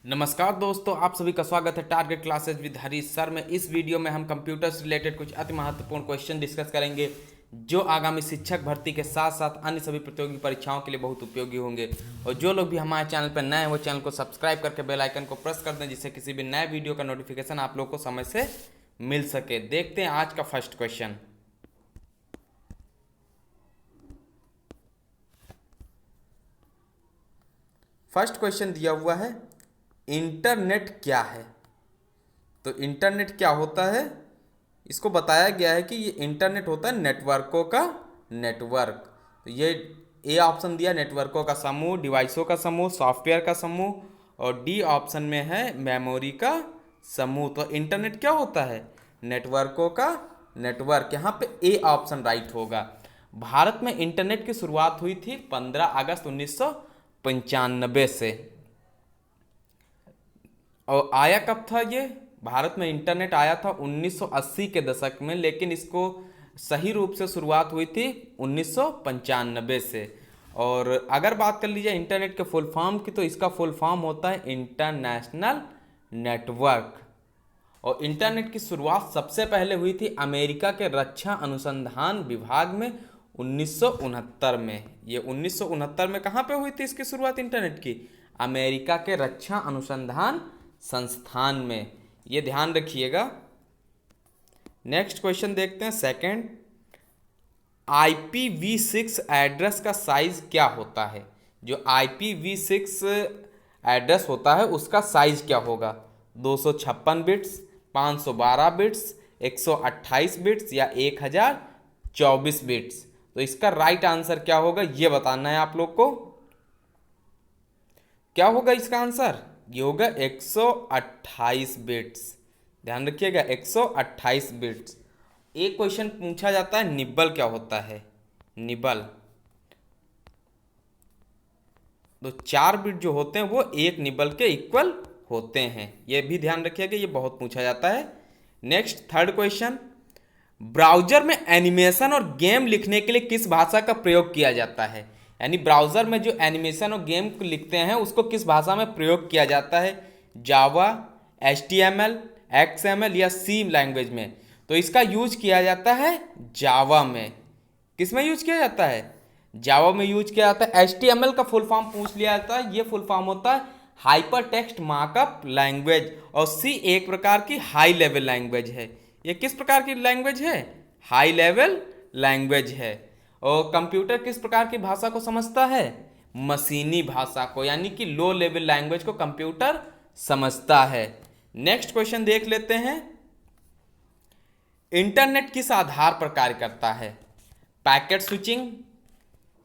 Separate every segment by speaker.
Speaker 1: नमस्कार दोस्तों, आप सभी का स्वागत है target classes with Harish sir में। इस वीडियो में हम कंप्यूटर से रिलेटेड कुछ अति महत्वपूर्ण क्वेश्चन डिस्कस करेंगे जो आगामी शिक्षक भर्ती के साथ साथ अन्य सभी प्रतियोगी परीक्षाओं के लिए बहुत उपयोगी होंगे। और जो लोग भी हमारे चैनल पर नए हैं वो चैनल को सब्सक्राइब करके बेल आइकन को प्रेस कर दें, जिससे किसी भी नए वीडियो का नोटिफिकेशन आप लोग को समय से मिल सके। देखते हैं आज का फर्स्ट क्वेश्चन। फर्स्ट क्वेश्चन दिया हुआ है, इंटरनेट क्या है। तो इंटरनेट क्या होता है, इसको बताया गया है कि ये इंटरनेट होता है नेटवर्कों का नेटवर्क। तो ये ए ऑप्शन दिया नेटवर्कों का समूह, डिवाइसों का समूह, सॉफ्टवेयर का समूह, और डी ऑप्शन में है मेमोरी का समूह। तो इंटरनेट क्या होता है, नेटवर्कों का नेटवर्क। यहाँ पे ए ऑप्शन राइट होगा। भारत में इंटरनेट की शुरुआत हुई थी 15 अगस्त 1995 से। और आया कब था ये, भारत में इंटरनेट आया था 1980 के दशक में, लेकिन इसको सही रूप से शुरुआत हुई थी 1995 से। और अगर बात कर लीजिए इंटरनेट के फुल फॉर्म की, तो इसका फुल फॉर्म होता है इंटरनेशनल नेटवर्क। और इंटरनेट की शुरुआत सबसे पहले हुई थी अमेरिका के रक्षा अनुसंधान विभाग में 1969 में। ये 1969 में कहाँ पे हुई थी इसकी शुरुआत इंटरनेट की, अमेरिका के रक्षा अनुसंधान संस्थान में। ये ध्यान रखिएगा। नेक्स्ट क्वेश्चन देखते हैं सेकंड। IPv6 एड्रेस का साइज क्या होता है। जो IPv6 एड्रेस होता है उसका साइज क्या होगा, 256 बिट्स, 512 बिट्स, 128 बिट्स या 1024 बिट्स। तो इसका राइट आंसर क्या होगा ये बताना है आप लोग को। क्या होगा इसका आंसर, ये होगा 128 बिट्स। ध्यान रखिएगा 128 बिट्स। एक क्वेश्चन पूछा जाता है निब्बल क्या होता है, निब्बल। तो 4 बिट जो होते हैं वो एक निब्बल के इक्वल होते हैं, ये भी ध्यान रखिएगा, ये बहुत पूछा जाता है। नेक्स्ट थर्ड क्वेश्चन, ब्राउजर में एनिमेशन और गेम लिखने के लिए किस भाषा का प्रयोग किया जाता है। यानी ब्राउज़र में जो एनिमेशन और गेम लिखते हैं उसको किस भाषा में प्रयोग किया जाता है, जावा, HTML, XML या C लैंग्वेज में। तो इसका यूज किया जाता है जावा में। किस में यूज किया जाता है, जावा में यूज किया जाता है। HTML का फुल फॉर्म पूछ लिया जाता है, ये फुल फॉर्म होता है हाइपर टेक्स्ट मार्कअप लैंग्वेज। और C एक प्रकार की हाई लेवल लैंग्वेज है। ये किस प्रकार की लैंग्वेज है, हाई लेवल लैंग्वेज है। और कंप्यूटर किस प्रकार की भाषा को समझता है, मशीनी भाषा को, यानी कि लो लेवल लैंग्वेज को कंप्यूटर समझता है। नेक्स्ट क्वेश्चन देख लेते हैं, इंटरनेट किस आधार पर कार्य करता है, पैकेट स्विचिंग,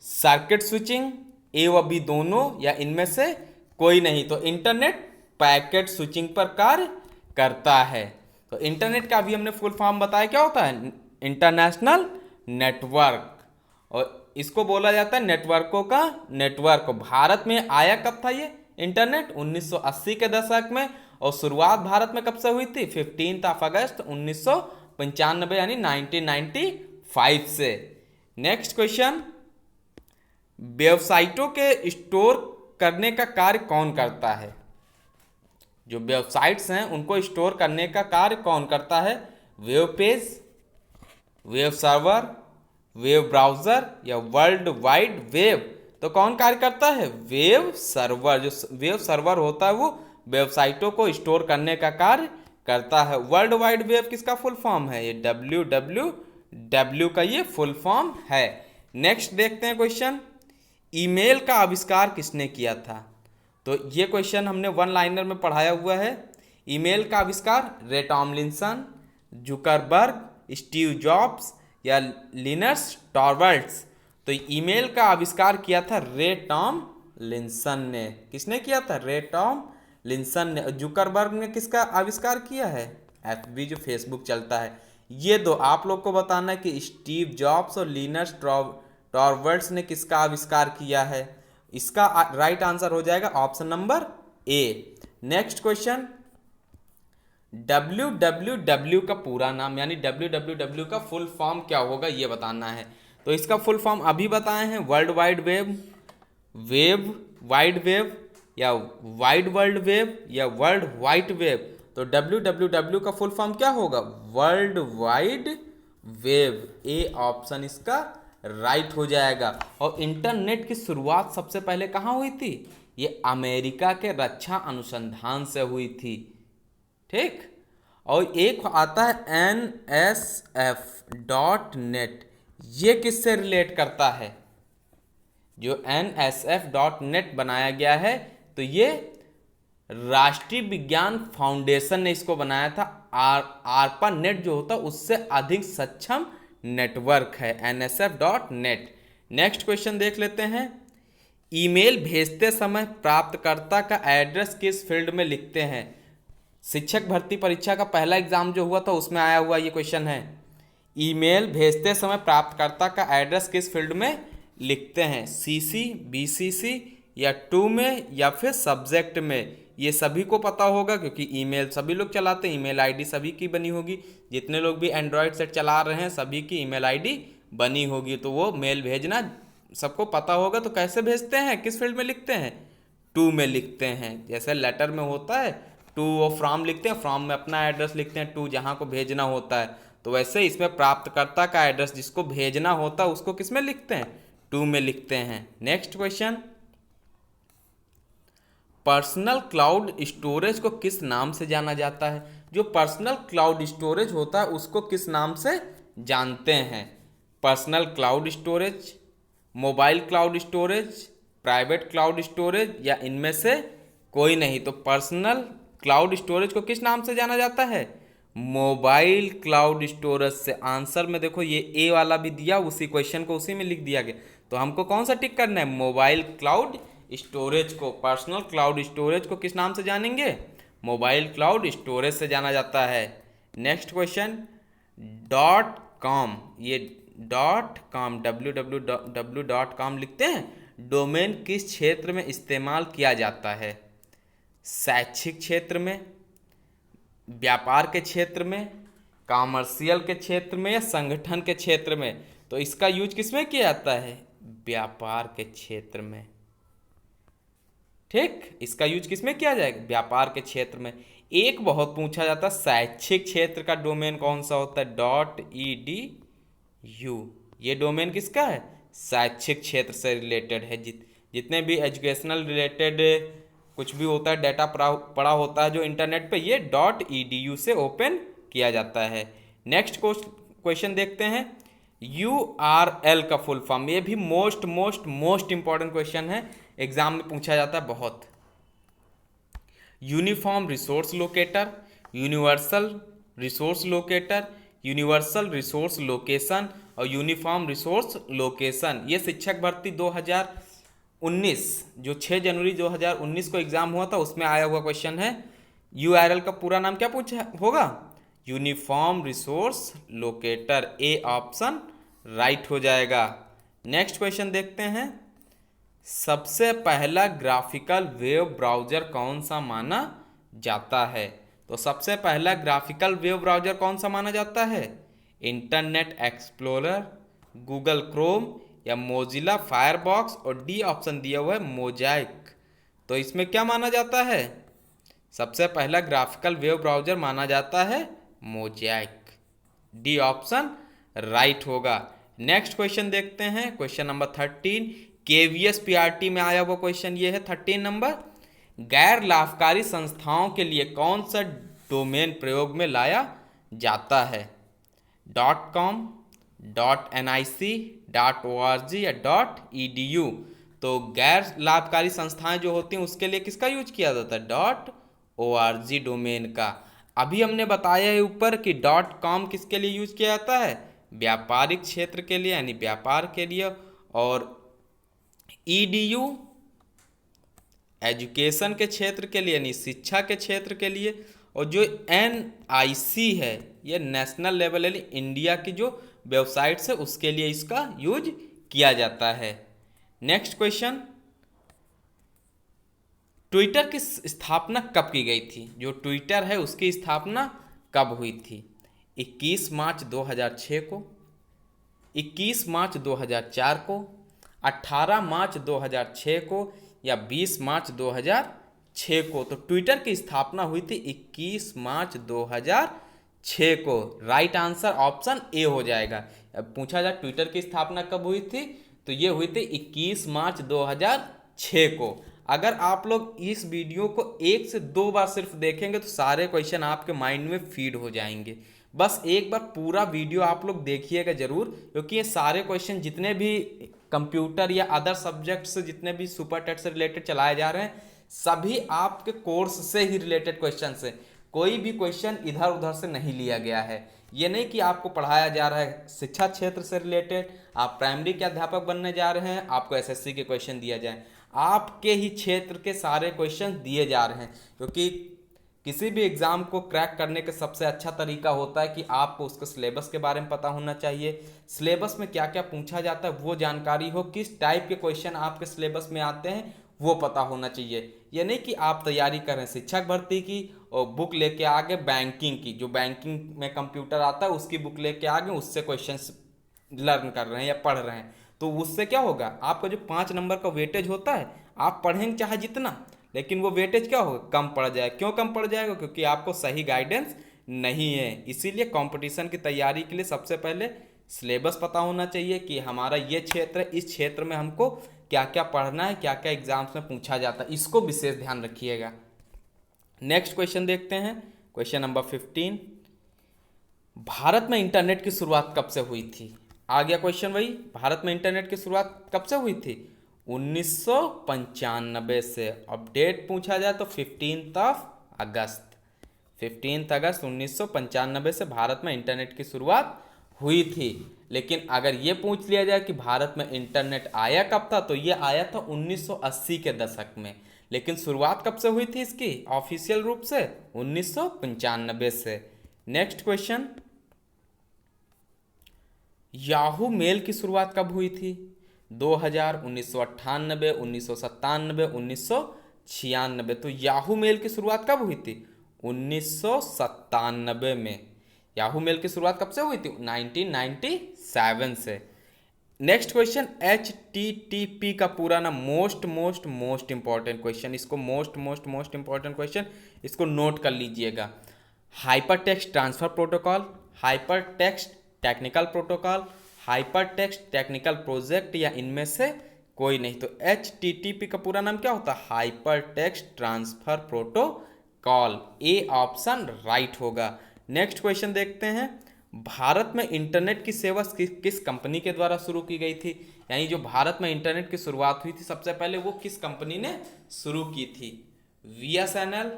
Speaker 1: सर्किट स्विचिंग, ए व बी दोनों, या इनमें से कोई नहीं। तो इंटरनेट पैकेट स्विचिंग पर कार्य करता है। तो इंटरनेट का अभी हमने फुल फॉर्म बताया क्या होता है, इंटरनेशनल नेटवर्क। और इसको बोला जाता है नेटवर्कों का नेटवर्क। भारत में आया कब था ये इंटरनेट, 1980 के दशक में। और शुरुआत भारत में कब से हुई थी, 15 अगस्त 1995 यानी 1995 से। नेक्स्ट क्वेश्चन, वेबसाइटों के स्टोर करने का कार्य कौन करता है। जो वेबसाइट्स हैं उनको स्टोर करने का कार्य कौन करता है, web page, web server, web browser या वर्ल्ड वाइड वेब। तो कौन कार्य करता है, वेब सर्वर। जो वेब सर्वर होता है वो वेबसाइटों को स्टोर करने का कार्य करता है। वर्ल्ड वाइड वेब किसका फुल फॉर्म है, ये WWW का ये फुल फॉर्म है। नेक्स्ट देखते हैं क्वेश्चन, ईमेल का आविष्कार किसने किया था। तो ये क्वेश्चन हमने वन लाइनर में पढ़ाया हुआ है। ईमेल का आविष्कार रे टॉमलिंसन, जुकरबर्ग, स्टीव जॉब्स या लिनस टॉरवल्ड्स। तो ईमेल का आविष्कार किया था रे टॉमलिंसन ने। किसने किया था, रे टॉमलिंसन ने। जुकरबर्ग ने किसका आविष्कार किया है, FB जो फेसबुक चलता है। ये दो आप लोग को बताना है कि स्टीव जॉब्स और लिनस टॉरवल्ड्स ने किसका आविष्कार किया है। इसका राइट आंसर हो जाएगा option number A. Next question, WWW का पूरा नाम यानी WWW का फुल फॉर्म क्या होगा ये बताना है। तो इसका फुल फॉर्म अभी बताए हैं, world wide web, web wide web या वाइड वर्ल्ड वेब या वर्ल्ड वाइड वेब? तो www का फुल फॉर्म क्या होगा? World wide web. A option इसका राइट हो जाएगा। और इंटरनेट की शुरुआत सबसे पहले कहाँ हुई थी? ये अमेरिका के रक्षा अनुसंधान से हुई थी। ठीक। और एक आता है NSF.net, ये किससे रिलेट करता है? जो NSF.net बनाया गया है, तो ये राष्ट्रीय विज्ञान फाउंडेशन ने इसको बनाया था। आरपा नेट जो होता है उससे अधिक सक्षम नेटवर्क है NSF.net। नेक्स्ट क्वेश्चन देख लेते हैं। ईमेल भेजते समय प्राप्तकर्ता का एड्रेस किस फील्ड में लिखते हैं? शिक्षक भर्ती परीक्षा का पहला एग्जाम जो हुआ था उसमें आया हुआ ये क्वेश्चन है। ईमेल भेजते समय प्राप्तकर्ता का एड्रेस किस फील्ड में लिखते हैं? CC, BCC या टू में या फिर सब्जेक्ट में? ये सभी को पता होगा क्योंकि ईमेल सभी लोग चलाते हैं, ईमेल आईडी सभी की बनी होगी। जितने लोग भी एंड्रॉयड सेट चला रहे हैं सभी की ईमेल आईडी बनी होगी, तो वो मेल भेजना सबको पता होगा। तो कैसे भेजते हैं, किस फील्ड में लिखते हैं? टू में लिखते हैं। जैसे लेटर में होता है टू और फ्रॉम लिखते हैं, फ्रॉम में अपना एड्रेस लिखते हैं, टू जहाँ को भेजना होता है। तो वैसे इसमें प्राप्तकर्ता का एड्रेस जिसको भेजना होता है उसको किस में लिखते हैं? टू में लिखते हैं। Next question, personal cloud storage को किस नाम से जाना जाता है? जो पर्सनल क्लाउड स्टोरेज होता है उसको किस नाम से जानते हैं? Personal cloud storage, mobile cloud storage, private cloud storage या इनमें से कोई नहीं? तो पर्सनल क्लाउड स्टोरेज को किस नाम से जाना जाता है? मोबाइल क्लाउड स्टोरेज से। आंसर में देखो ये ए वाला भी दिया, उसी क्वेश्चन को उसी में लिख दिया गया। तो हमको कौन सा टिक करना है? मोबाइल क्लाउड स्टोरेज को। पर्सनल क्लाउड स्टोरेज को किस नाम से जानेंगे? मोबाइल क्लाउड स्टोरेज से जाना जाता है। नेक्स्ट क्वेश्चन, .com, ये .com www.com लिखते हैं, डोमेन किस क्षेत्र में इस्तेमाल किया जाता है? शैक्षिक क्षेत्र में, व्यापार के क्षेत्र में, कॉमर्शियल के क्षेत्र में या संगठन के क्षेत्र में? तो इसका यूज किस में किया जाता है? व्यापार के क्षेत्र में। ठीक, इसका यूज किस में किया जाएगा? व्यापार के क्षेत्र में। एक बहुत पूछा जाता है, शैक्षिक क्षेत्र का डोमेन कौन सा होता है? .edu, ये डोमेन किसका है? शैक्षिक क्षेत्र से रिलेटेड है। जितने भी एजुकेशनल रिलेटेड कुछ भी होता है, डाटा पड़ा होता है जो इंटरनेट पे, ये .edu से ओपन किया जाता है। नेक्स्ट क्वेश्चन देखते हैं। URL का फुल फॉर्म, ये भी मोस्ट इंपॉर्टेंट क्वेश्चन है, एग्जाम में पूछा जाता है बहुत। Uniform resource locator, universal resource locator, universal resource location और यूनिफॉर्म रिसोर्स लोकेशन। ये शिक्षक भर्ती 2019 जो 6 जनवरी 2019 को एग्जाम हुआ था उसमें आया हुआ क्वेश्चन है। URL का पूरा नाम क्या पूछा होगा? Uniform resource locator. A option right हो जाएगा। नेक्स्ट क्वेश्चन देखते हैं। सबसे पहला ग्राफिकल वेब ब्राउज़र कौन सा माना जाता है? तो सबसे पहला ग्राफिकल वेब ब्राउज़र कौन सा माना जाता है? इंटरनेट एक्सप्लोरर, गूगल क्रोम या मोजिला फायरबॉक्स, और डी ऑप्शन दिया हुआ है मोजाइक। तो इसमें क्या माना जाता है? सबसे पहला ग्राफिकल वेब ब्राउज़र माना जाता है मोजाइक। डी ऑप्शन राइट होगा। नेक्स्ट क्वेश्चन देखते हैं, क्वेश्चन नंबर 13। KVS PRT में आया हुआ क्वेश्चन ये है 13 नंबर। गैर लाभकारी संस्थाओं के लिए कौन सा डोमेन प्रयोग में लाया जाता है? .com, .nic, .org या .edu? तो गैर लाभकारी संस्थाएं जो होती हैं उसके लिए किसका यूज किया जाता है? .org डोमेन का। अभी हमने बताया है ऊपर कि .com किसके लिए यूज किया जाता है? व्यापारिक क्षेत्र के लिए, यानी व्यापार के लिए, और EDU एजुकेशन के क्षेत्र के लिए, यानी शिक्षा के क्षेत्र के लिए, और जो NIC है ये नेशनल लेवल यानी इंडिया की जो वेबसाइट्स है उसके लिए इसका यूज किया जाता है। नेक्स्ट क्वेश्चन, ट्विटर की स्थापना कब की गई थी? जो ट्विटर है उसकी स्थापना कब हुई थी? 21 मार्च 2006 को, 21 मार्च 2004 को, 18 मार्च 2006 को या 20 मार्च 2006 को? तो ट्विटर की स्थापना हुई थी 21 मार्च 2006 को। राइट आंसर ऑप्शन ए हो जाएगा। अब पूछा जाए ट्विटर की स्थापना कब हुई थी, तो ये हुई थी 21 मार्च 2006 को। अगर आप लोग इस वीडियो को 1 से 2 बार सिर्फ देखेंगे तो सारे क्वेश्चन आपके माइंड में फीड हो जाएंगे। बस एक बार पूरा वीडियो आप लोग देखिएगा जरूर, क्योंकि ये सारे क्वेश्चन जितने भी कंप्यूटर या अदर सब्जेक्ट से जितने भी सुपर टेट से रिलेटेड चलाए जा रहे हैं, सभी आपके कोर्स से ही रिलेटेड क्वेश्चन से, कोई भी क्वेश्चन इधर उधर से नहीं लिया गया है। ये नहीं कि आपको पढ़ाया जा रहा है शिक्षा क्षेत्र से रिलेटेड, आप प्राइमरी के अध्यापक बनने जा रहे हैं, आपको एसएससी के क्वेश्चन दिया जाए, आपके ही क्षेत्र के सारे क्वेश्चन दिए जा रहे हैं। क्योंकि किसी भी एग्ज़ाम को क्रैक करने का सबसे अच्छा तरीका होता है कि आपको उसके सिलेबस के बारे में पता होना चाहिए, सिलेबस में क्या क्या पूछा जाता है वो जानकारी हो, किस टाइप के क्वेश्चन आपके सिलेबस में आते हैं वो पता होना चाहिए। ये नहीं कि आप तैयारी कर रहे हैं शिक्षक भर्ती की और बुक लेके आगे बैंकिंग की, जो बैंकिंग में कंप्यूटर आता है उसकी बुक लेके आगे उससे क्वेश्चंस लर्न कर रहे हैं या पढ़ रहे हैं, तो उससे क्या होगा, आपका जो 5 नंबर का वेटेज होता है, आप पढ़ेंगे चाहे जितना, लेकिन वो वेटेज क्या होगा, कम पड़ जाएगा। क्यों कम पड़ जाएगा? क्योंकि आपको सही गाइडेंस नहीं है। इसीलिए कंपटीशन की तैयारी के लिए सबसे पहले सिलेबस पता होना चाहिए कि हमारा ये क्षेत्र है, इस क्षेत्र में हमको क्या क्या पढ़ना है, क्या क्या एग्जाम्स में पूछा जाता है, इसको विशेष ध्यान रखिएगा। नेक्स्ट क्वेश्चन देखते हैं, क्वेश्चन नंबर 15। भारत में इंटरनेट की शुरुआत कब से हुई थी? आ गया क्वेश्चन वही, भारत में इंटरनेट की शुरुआत कब से हुई थी? 1995 से। अब डेट पूछा जाए तो 15 अगस्त 1995 से भारत में इंटरनेट की शुरुआत हुई थी। लेकिन अगर ये पूछ लिया जाए कि भारत में इंटरनेट आया कब था, तो ये आया था 1980 के दशक में। लेकिन शुरुआत कब से हुई थी इसकी ऑफिशियल रूप से? 1995 से। नेक्स्ट क्वेश्चन, याहू मेल की शुरुआत कब हुई थी? 2000, 1998, 1997, 1996। तो याहू मेल की शुरुआत कब हुई थी? 1997 में। याहू मेल की शुरुआत कब से हुई थी? 1997 से। नेक्स्ट क्वेश्चन, HTTP का पूरा नाम, मोस्ट इंपॉर्टेंट क्वेश्चन, इसको मोस्ट इंपॉर्टेंट क्वेश्चन, इसको नोट कर लीजिएगा। Hyper text transfer protocol, hyper text technical protocol, hyper text technical project, या इनमें से कोई नहीं। तो HTTP का पूरा नाम क्या होता है? Hyper text transfer protocol. A option right होगा। नेक्स्ट क्वेश्चन देखते हैं, भारत में इंटरनेट की सेवा किस कंपनी के द्वारा शुरू की गई थी? यानी जो भारत में इंटरनेट की शुरुआत हुई थी सबसे पहले, वो किस कंपनी ने शुरू की थी? BSNL,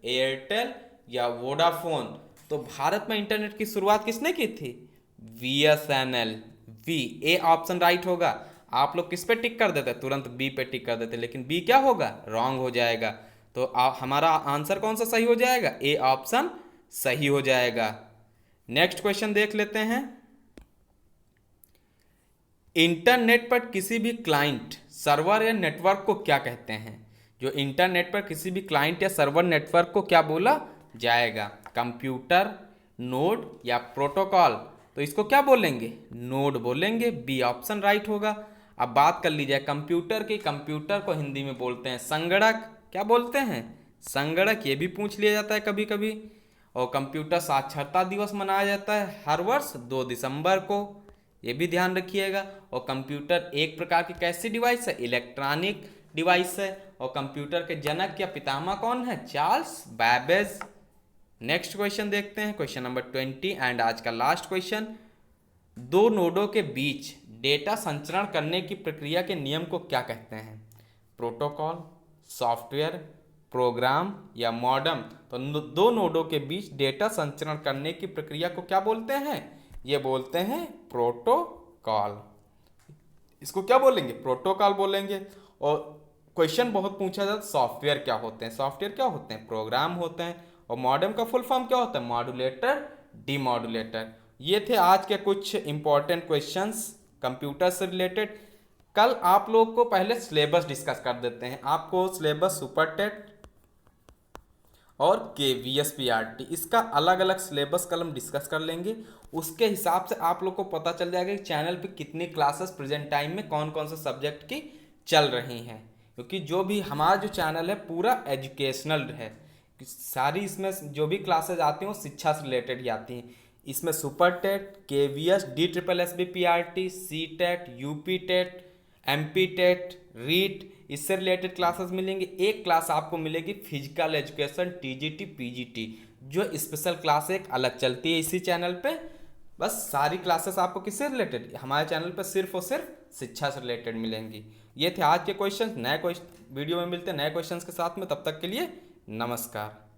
Speaker 1: एयरटेल या वोडाफोन? तो भारत में इंटरनेट की शुरुआत किसने की थी? BSNL। ए ऑप्शन राइट होगा। आप लोग किस पे टिक कर देते? तुरंत बी पे टिक कर देते, लेकिन बी क्या होगा? रॉन्ग हो जाएगा। तो हमारा आंसर कौन सा सही हो जाएगा? ए ऑप्शन सही हो जाएगा। नेक्स्ट क्वेश्चन देख लेते हैं, इंटरनेट पर किसी भी क्लाइंट, सर्वर या नेटवर्क को क्या कहते हैं? जो इंटरनेट पर किसी भी क्लाइंट या सर्वर नेटवर्क को क्या बोला जाएगा? कंप्यूटर, नोड या प्रोटोकॉल? तो इसको क्या बोलेंगे? नोड बोलेंगे। बी ऑप्शन राइट होगा। अब बात कर लीजिए कंप्यूटर की। कंप्यूटर को हिंदी में बोलते हैं संगणक। क्या बोलते हैं? संगणक। ये भी पूछ लिया जाता है कभी कभी। और कंप्यूटर साक्षरता दिवस मनाया जाता है हर वर्ष 2 दिसंबर को, ये भी ध्यान रखिएगा। और कंप्यूटर एक प्रकार की कैसी डिवाइस है? इलेक्ट्रॉनिक डिवाइस है। और कंप्यूटर के जनक या पितामह कौन है? Charles Babbage. नेक्स्ट क्वेश्चन देखते हैं, क्वेश्चन नंबर 20 एंड आज का लास्ट क्वेश्चन, दो नोडों के बीच डेटा संचरण करने की प्रक्रिया के नियम को क्या कहते हैं? प्रोटोकॉल, सॉफ्टवेयर, प्रोग्राम या मॉडम? तो दो नोडों के बीच डेटा संचरण करने की प्रक्रिया को क्या बोलते हैं? ये बोलते हैं प्रोटोकॉल। इसको क्या बोलेंगे? प्रोटोकॉल बोलेंगे। और क्वेश्चन बहुत पूछा जाता है सॉफ्टवेयर क्या होते हैं? सॉफ्टवेयर क्या होते हैं? प्रोग्राम होते हैं। और मॉडम का फुल फॉर्म क्या होता है? Modulator, demodulator. ये थे आज के कुछ इंपॉर्टेंट क्वेश्चंस कंप्यूटर से रिलेटेड। कल आप लोग को पहले सिलेबस डिस्कस कर देते हैं। आपको सिलेबस सुपर टेट और KVSPRT इसका अलग अलग सिलेबस कल हम डिस्कस कर लेंगे। उसके हिसाब से आप लोग को पता चल जाएगा कि चैनल पे कितनी क्लासेस प्रेजेंट टाइम में कौन कौन से सब्जेक्ट की चल रही हैं, क्योंकि जो भी हमारा जो चैनल है पूरा एजुकेशनल है। सारी इसमें जो भी क्लासेज आती हैं वो शिक्षा से रिलेटेड ही आती हैं। इसमें super TET, KVS, DSSS, C TET, UP TET, MP TET, REET, इससे रिलेटेड क्लासेस मिलेंगे। एक क्लास आपको मिलेगी फिजिकल एजुकेशन, TGT PGT, जो स्पेशल क्लास एक अलग चलती है इसी चैनल पे। बस सारी क्लासेस आपको किससे रिलेटेड, हमारे चैनल पर सिर्फ और सिर्फ शिक्षा से रिलेटेड मिलेंगी। ये थे आज के क्वेश्चन। नए क्वेश्चन वीडियो में मिलते हैं नए क्वेश्चंस के साथ में, तब तक के लिए नमस्कार।